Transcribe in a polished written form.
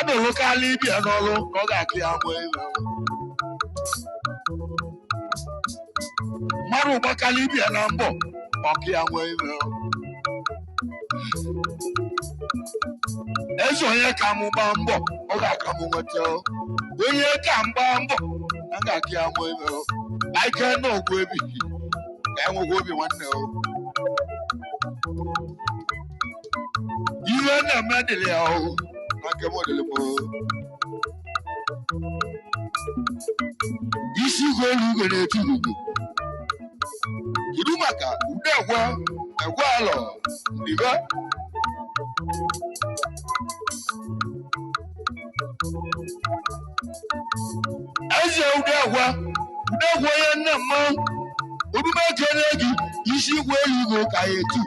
mmadụ lụkala ibia n'ọlụ ka ọ ga-akụ ya agba ime mmadụ gbakala ibia na mbọ ọkụ ya nwe ime eze onye ka mụ gbaa mbọ ọ ga-aka mụ nweta onye ka m gbaa mbọ a ga-akụ ya nwe ime ike na ogwu ebighị ka enwegwa obi nwanne iwe na-eme dịrị ya na nke m dịrị m isi igwe elu igwe na-etu ugwu kedu maka ude egwe alọ ndibe eze ude egwe onye nne mmanwụ omume kere gị isi igwe elu igwe ka ya etu